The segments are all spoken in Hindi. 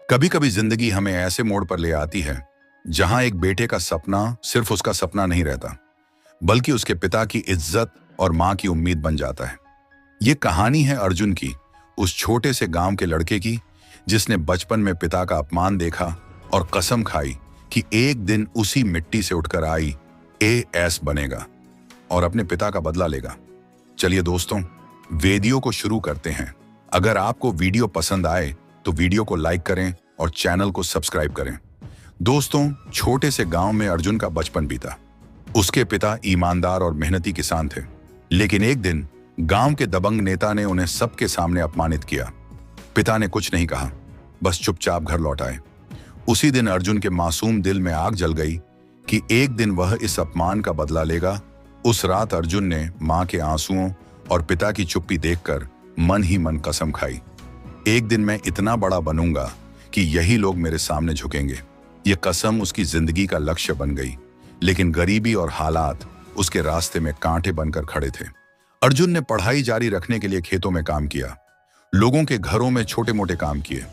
कभी कभी जिंदगी हमें ऐसे मोड़ पर ले आती है जहां एक बेटे का सपना सिर्फ उसका सपना नहीं रहता, बल्कि उसके पिता की इज्जत और मां की उम्मीद बन जाता है। ये कहानी है अर्जुन की, उस छोटे से गांव के लड़के की जिसने बचपन में पिता का अपमान देखा और कसम खाई कि एक दिन उसी मिट्टी से उठकर IAS बनेगा और अपने पिता का बदला लेगा। चलिए दोस्तों, वीडियो को शुरू करते हैं। अगर आपको वीडियो पसंद आए तो वीडियो को लाइक करें और चैनल को सब्सक्राइब करें। दोस्तों, छोटे से गांव में अर्जुन का बचपन बीता। उसके पिता ईमानदार और मेहनती किसान थे, लेकिन एक दिन गांव के दबंग नेता ने उन्हें सबके सामने अपमानित किया। पिता ने कुछ नहीं कहा, बस चुपचाप घर लौट आए। उसी दिन अर्जुन के मासूम दिल में आग जल गई कि एक दिन वह इस अपमान का बदला लेगा। उस रात अर्जुन ने मां के आंसुओं और पिता की चुप्पी देखकर मन ही मन कसम खाई, एक दिन मैं इतना बड़ा बनूंगा कि यही लोग मेरे सामने झुकेंगे। यह कसम उसकी जिंदगी का लक्ष्य बन गई, लेकिन गरीबी और हालात उसके रास्ते में कांटे बनकर खड़े थे। अर्जुन ने पढ़ाई जारी रखने के लिए खेतों में काम किया, लोगों के घरों में छोटे मोटे काम किए।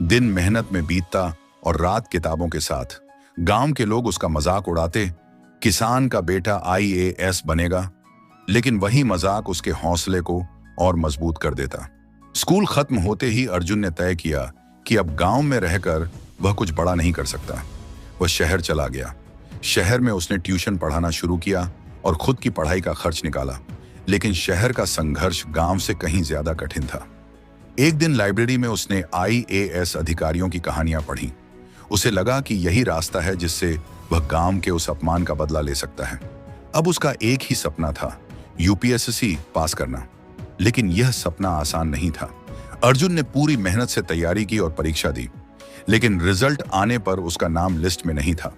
दिन मेहनत में बीतता और रात किताबों के साथ। गांव के लोग उसका मजाक उड़ाते, किसान का बेटा IAS बनेगा, लेकिन वही मजाक उसके हौसले को और मजबूत कर देता। स्कूल खत्म होते ही अर्जुन ने तय किया कि अब गांव में रहकर वह कुछ बड़ा नहीं कर सकता। वह शहर चला गया। शहर में उसने ट्यूशन पढ़ाना शुरू किया और खुद की पढ़ाई का खर्च निकाला, लेकिन शहर का संघर्ष गांव से कहीं ज्यादा कठिन था। एक दिन लाइब्रेरी में उसने IAS अधिकारियों की कहानियां पढ़ी। उसे लगा कि यही रास्ता है जिससे वह गांव के उस अपमान का बदला ले सकता है। अब उसका एक ही सपना था, UPSC पास करना। लेकिन यह सपना आसान नहीं था। अर्जुन ने पूरी मेहनत से तैयारी की और परीक्षा दी, लेकिन रिजल्ट आने पर उसका नाम लिस्ट में नहीं था।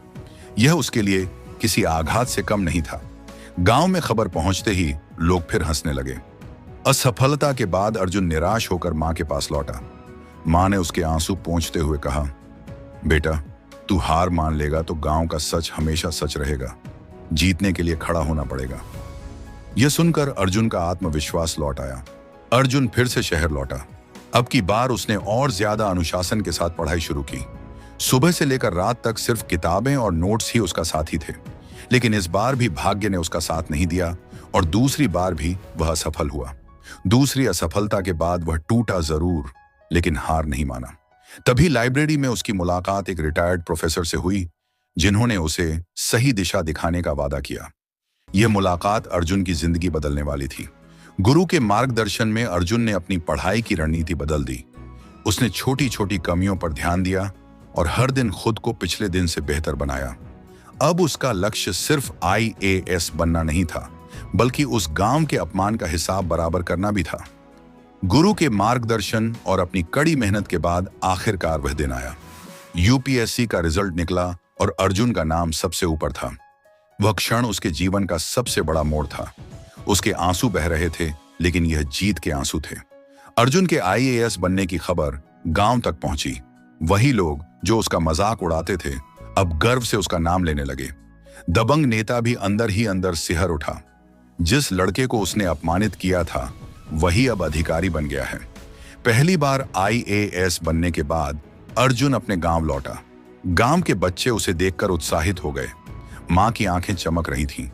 यह उसके लिए किसी आघात से कम नहीं था। गांव में खबर पहुंचते ही लोग फिर हंसने लगे। असफलता के बाद अर्जुन निराश होकर मां के पास लौटा। मां ने उसके आंसू पोंछते हुए कहा, बेटा, तू हार मान लेगा तो गांव का सच हमेशा सच रहेगा। जीतने के लिए खड़ा होना पड़ेगा। यह सुनकर अर्जुन का आत्मविश्वास लौट आया। अर्जुन फिर से शहर लौटा। अब की बार उसने और ज्यादा अनुशासन के साथ पढ़ाई शुरू की। सुबह से लेकर रात तक सिर्फ किताबें और नोट्स ही उसका साथी थे। लेकिन इस बार भी भाग्य ने उसका साथ नहीं दिया और दूसरी बार भी वह असफल हुआ। दूसरी असफलता के बाद वह टूटा जरूर, लेकिन हार नहीं माना। तभी लाइब्रेरी में उसकी मुलाकात एक रिटायर्ड प्रोफेसर से हुई, जिन्होंने उसे सही दिशा दिखाने का वादा किया। यह मुलाकात अर्जुन की जिंदगी बदलने वाली थी। गुरु के मार्गदर्शन में अर्जुन ने अपनी पढ़ाई की रणनीति बदल दी। उसने छोटी छोटी कमियों पर ध्यान दिया और हर दिन खुद को पिछले दिन से बेहतर बनाया। अब उसका लक्ष्य सिर्फ IAS बनना नहीं था, बल्कि उस गांव के अपमान का हिसाब बराबर करना भी था। गुरु के मार्गदर्शन और अपनी कड़ी मेहनत के बाद आखिरकार वह दिन आया। UPSC का रिजल्ट निकला और अर्जुन का नाम सबसे ऊपर था। वह क्षण उसके जीवन का सबसे बड़ा मोड़ था। उसके आंसू बह रहे थे, लेकिन यह जीत के आंसू थे। अर्जुन के IAS बनने की खबर गांव तक पहुंची। वही लोग जो उसका मजाक उड़ाते थे, अब गर्व से उसका नाम लेने लगे। दबंग नेता भी अंदर ही अंदर सिहर उठा। जिस लड़के को उसने अपमानित किया था, वही अब अधिकारी बन गया है। पहली बार IAS बनने के बाद अर्जुन अपने गांव लौटा। गांव के बच्चे उसे देखकर उत्साहित हो गए। मां की आंखें चमक रही थीं,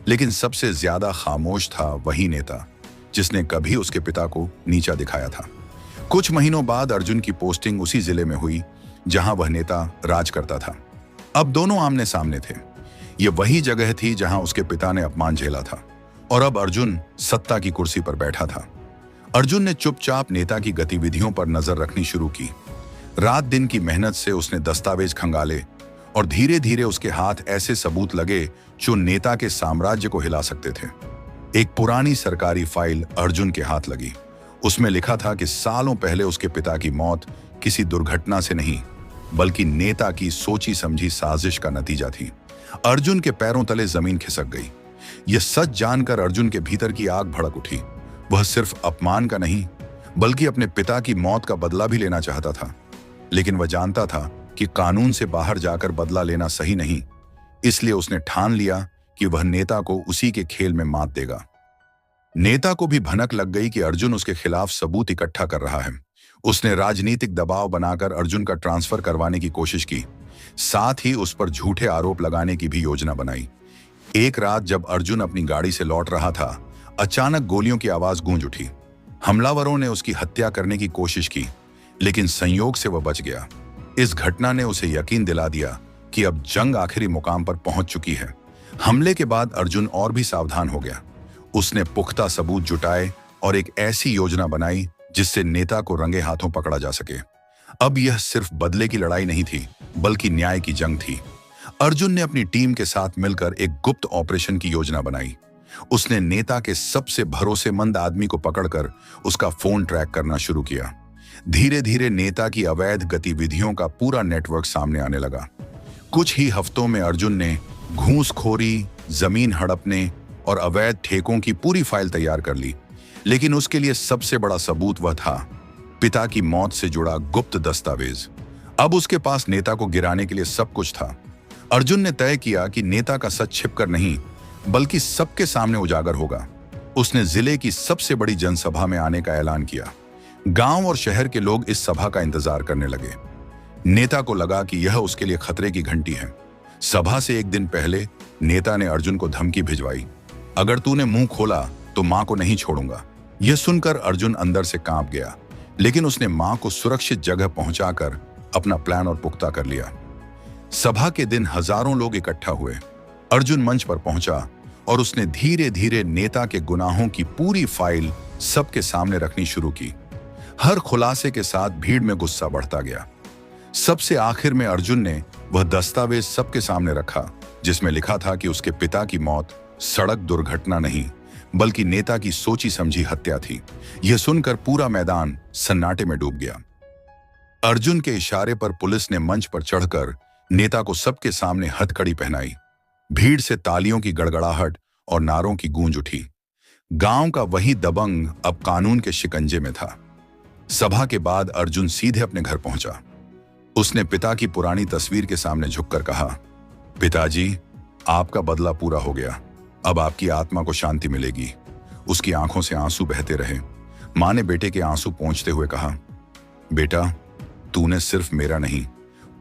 लेकिन सबसे ज्यादा खामोश था वही नेता जिसने कभी उसके पिता को नीचा दिखाया था। कुछ महीनों बाद अर्जुन की पोस्टिंग उसी जिले में हुई जहां वह नेता राज करता था। अब दोनों आमने सामने थे। यह वही जगह थी जहां उसके पिता ने अपमान झेला था और अब अर्जुन सत्ता की कुर्सी पर बैठा था। अर्जुन ने चुपचाप नेता की गतिविधियों पर नजर रखनी शुरू की। रात दिन की मेहनत से उसने दस्तावेज खंगाले और धीरे धीरे उसके हाथ ऐसे सबूत लगे जो नेता के साम्राज्य को हिला सकते थे। एक पुरानी सरकारी फाइल अर्जुन के हाथ लगी। उसमें लिखा था कि सालों पहले उसके पिता की मौत किसी दुर्घटना से नहीं, बल्कि नेता की सोची समझी साजिश का नतीजा थी। अर्जुन के पैरों तले जमीन खिसक गई। यह सच जानकर अर्जुन के भीतर की आग भड़क उठी। वह सिर्फ अपमान का नहीं, बल्कि अपने पिता की मौत का बदला भी लेना चाहता था। लेकिन वह जानता था कि कानून से बाहर जाकर बदला लेना सही नहीं। इसलिए उसने ठान लिया कि वह नेता को उसी के खेल में मात देगा। नेता को भी भनक लग गई कि अर्जुन उसके खिलाफ सबूत इकट्ठा कर रहा है। उसने राजनीतिक दबाव बनाकर अर्जुन का ट्रांसफर करवाने की कोशिश की। साथ ही उस पर झूठे आरोप लगाने की भी योजना बनाई। एक रात जब अर्जुन अपनी गाड़ी से लौट रहा था, अचानक गोलियों की आवाज गूंज उठी। हमलावरों ने उसकी हत्या करने की कोशिश की, लेकिन संयोग से वह बच गया। इस घटना ने उसे यकीन दिला दिया कि अब जंग आखिरी मुकाम पर पहुंच चुकी है। हमले के बाद अर्जुन और भी सावधान हो गया। उसने पुख्ता सबूत जुटाए और एक ऐसी योजना बनाई जिससे नेता को रंगे हाथों पकड़ा जा सके। अब यह सिर्फ बदले की लड़ाई नहीं थी, बल्कि न्याय की जंग थी। अर्जुन ने अपनी टीम के साथ मिलकर एक गुप्त ऑपरेशन की योजना बनाई। उसने नेता के सबसे भरोसेमंद आदमी को पकड़कर उसका फोन ट्रैक करना शुरू किया। धीरे धीरे नेता की अवैध गतिविधियों का पूरा नेटवर्क सामने आने लगा। कुछ ही हफ्तों में अर्जुन ने घूसखोरी, जमीन हड़पने और अवैध ठेकों की पूरी फाइल तैयार कर ली। लेकिन उसके लिए सबसे बड़ा सबूत वह था, पिता की मौत से जुड़ा गुप्त दस्तावेज। अब उसके पास नेता को गिराने के लिए सब कुछ था। अर्जुन ने तय किया कि नेता का सच छिपकर नहीं, बल्कि सबके सामने उजागर होगा। उसने जिले की सबसे बड़ी जनसभा में आने का ऐलान किया। गांव और शहर के लोग इस सभा का इंतजार करने लगे। नेता को लगा कि यह उसके लिए खतरे की घंटी है। सभा से एक दिन पहले नेता ने अर्जुन को धमकी भिजवाई, अगर तूने मुंह खोला तो मां को नहीं छोड़ूंगा। यह सुनकर अर्जुन अंदर से कांप गया, लेकिन उसने मां को सुरक्षित जगह पहुंचाकर अपना प्लान और पुख्ता कर लिया। सभा के दिन हजारों लोग इकट्ठा हुए। अर्जुन मंच पर पहुंचा और उसने धीरे धीरे नेता के गुनाहों की पूरी फाइल सबके सामने रखनी शुरू की। हर खुलासे के साथ भीड़ में गुस्सा बढ़ता गया। सबसे आखिर में अर्जुन ने वह दस्तावेज सबके सामने रखा जिसमें लिखा था कि उसके पिता की मौत सड़क दुर्घटना नहीं, बल्कि नेता की सोची समझी हत्या थी। यह सुनकर पूरा मैदान सन्नाटे में डूब गया। अर्जुन के इशारे पर पुलिस ने मंच पर चढ़कर नेता को सबके सामने हथकड़ी पहनाई। भीड़ से तालियों की गड़गड़ाहट और नारों की गूंज उठी। गांव का वही दबंग अब कानून के शिकंजे में था। सभा के बाद अर्जुन सीधे अपने घर पहुंचा। उसने पिता की पुरानी तस्वीर के सामने झुककर कहा, पिताजी, आपका बदला पूरा हो गया। अब आपकी आत्मा को शांति मिलेगी। उसकी आंखों से आंसू बहते रहे। मां ने बेटे के आंसू पोंछते हुए कहा, बेटा, तूने सिर्फ मेरा नहीं,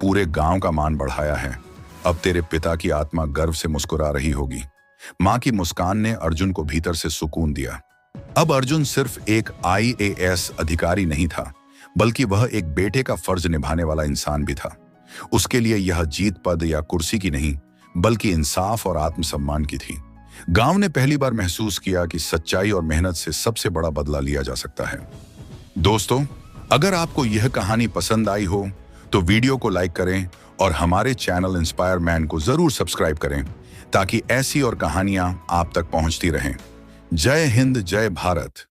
पूरे गांव का मान बढ़ाया है। अब तेरे पिता की आत्मा गर्व से मुस्कुरा रही होगी। मां की मुस्कान ने अर्जुन को भीतर से सुकून दिया। अब अर्जुन सिर्फ एक IAS अधिकारी नहीं था, बल्कि वह एक बेटे का फर्ज निभाने वाला इंसान भी था। उसके लिए यह जीत पद या कुर्सी की नहीं, बल्कि इंसाफ और आत्मसम्मान की थी। गांव ने पहली बार महसूस किया कि सच्चाई और मेहनत से सबसे बड़ा बदला लिया जा सकता है। दोस्तों, अगर आपको यह कहानी पसंद आई हो तो वीडियो को लाइक करें और हमारे चैनल इंस्पायर मैन को जरूर सब्सक्राइब करें, ताकि ऐसी और कहानियां आप तक पहुंचती रहें। जय हिंद, जय भारत।